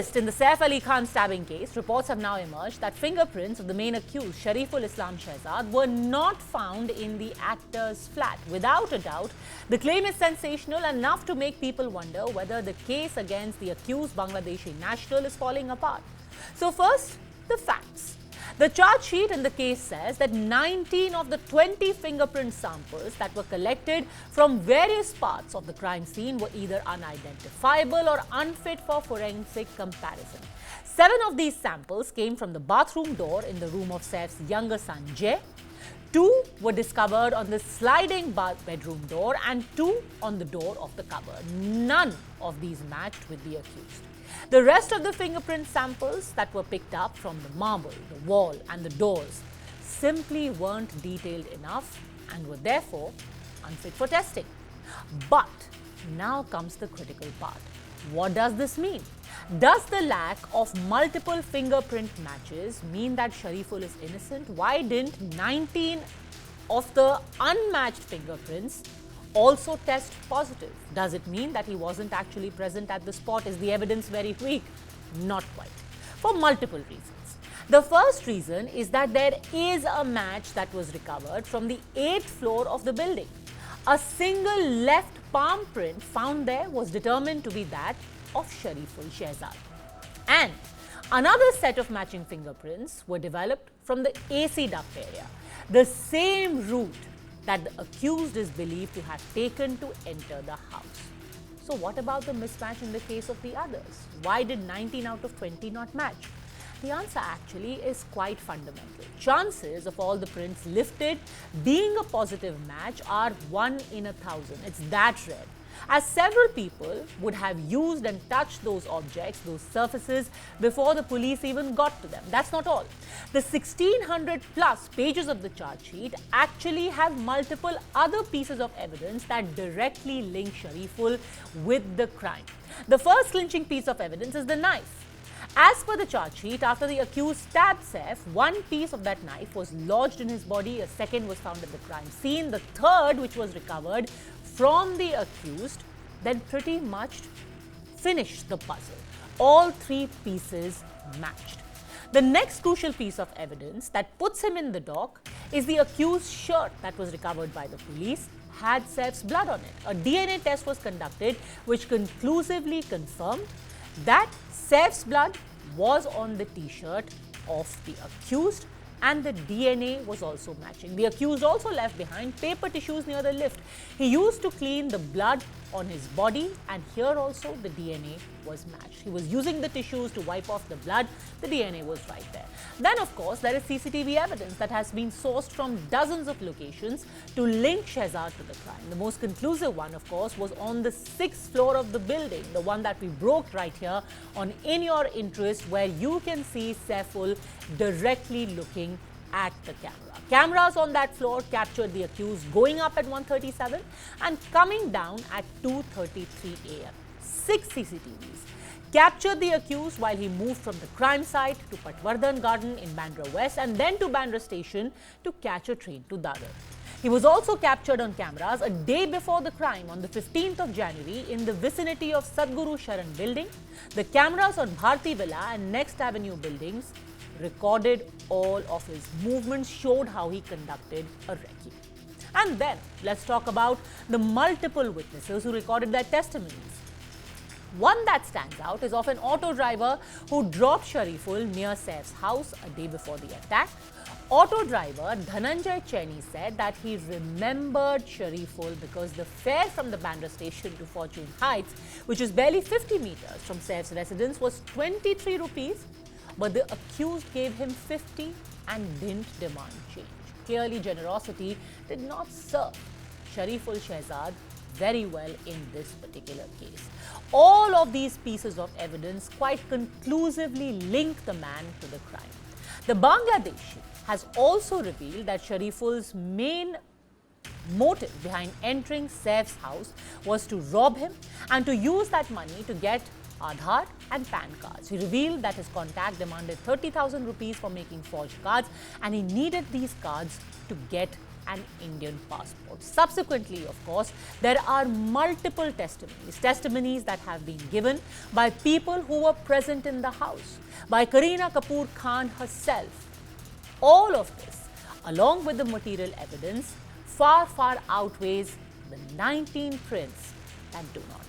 twist in the Saif Ali Khan stabbing case, reports have now emerged that fingerprints of the main accused, Shariful Islam Shehzad, were not found in the actor's flat. Without a doubt, the claim is sensational, enough to make people wonder whether the case against the accused Bangladeshi national is falling apart. So first, the facts. The charge sheet in the case says that 19 of the 20 fingerprint samples that were collected from various parts of the crime scene were either unidentifiable or unfit for forensic comparison. 7 of these samples came from the bathroom door in the room of Saif's younger son Jay. 2 were discovered on the sliding bedroom door and 2 on the door of the cupboard. None of these matched with the accused. The rest of the fingerprint samples that were picked up from the marble, the wall and the doors simply weren't detailed enough and were therefore unfit for testing. But now comes the critical part. What does this mean? Does the lack of multiple fingerprint matches mean that Shariful is innocent? Why didn't 19 of the unmatched fingerprints also test positive? Does it mean that he wasn't actually present at the spot? Is the evidence very weak? Not quite. For multiple reasons. The first reason is that there is a match that was recovered from the 8th floor of the building. A single left palm print found there was determined to be that of Shariful Shehzad. And another set of matching fingerprints were developed from the AC duct area, the same route that the accused is believed to have taken to enter the house. So what about the mismatch in the case of the others? Why did 19 out of 20 not match? The answer actually is quite fundamental. Chances of all the prints lifted being a positive match are 1 in 1,000. It's that rare, as several people would have used and touched those objects, those surfaces, before the police even got to them. That's not all. The 1,600 plus pages of the charge sheet actually have multiple other pieces of evidence that directly link Shariful with the crime. The first clinching piece of evidence is the knife. As per the charge sheet, after the accused stabbed Saif, 1 piece of that knife was lodged in his body, a second was found at the crime scene, the third, which was recovered from the accused, then pretty much finished the puzzle. All 3 pieces matched. The next crucial piece of evidence that puts him in the dock is the accused's shirt that was recovered by the police had Saif's blood on it. A DNA test was conducted which conclusively confirmed that Saif's blood was on the t-shirt of the accused and the DNA was also matching. The accused also left behind paper tissues near the lift. He used to clean the blood on his body, and here also the DNA was matched. He was using the tissues to wipe off the blood. The DNA was right there. Then, of course, there is CCTV evidence that has been sourced from dozens of locations to link Shehzad to the crime. The most conclusive one, of course, was on the 6th floor of the building, the one that we broke right here on In Your Interest, where you can see Saiful directly looking at the camera. Cameras on that floor captured the accused going up at 1:37 and coming down at 2:33 a.m. 6 CCTVs captured the accused while he moved from the crime site to Patwardhan Garden in Bandra West and then to Bandra Station to catch a train to Dadar. He was also captured on cameras a day before the crime on the 15th of January in the vicinity of Sadhguru Sharan building. The cameras on Bharti Villa and Next Avenue buildings recorded all of his movements, showed how he conducted a recce. And then let's talk about the multiple witnesses who recorded their testimonies. One that stands out is of an auto driver who dropped Shariful near Saif's house a day before the attack. Auto driver Dhananjay Cheney said that he remembered Shariful because the fare from the Bandra station to Fortune Heights, which is barely 50 meters from Saif's residence, was 23 rupees. But the accused gave him 50 and didn't demand change. Clearly, generosity did not serve Shariful Shehzad very well in this particular case. All of these pieces of evidence quite conclusively link the man to the crime. The Bangladeshi has also revealed that Shariful's main motive behind entering Saif's house was to rob him and to use that money to get Aadhaar and PAN cards. He revealed that his contact demanded 30,000 rupees for making forged cards and he needed these cards to get an Indian passport. Subsequently, of course, there are multiple testimonies that have been given by people who were present in the house, by Kareena Kapoor Khan herself. All of this, along with the material evidence, far outweighs the 19 prints that do not.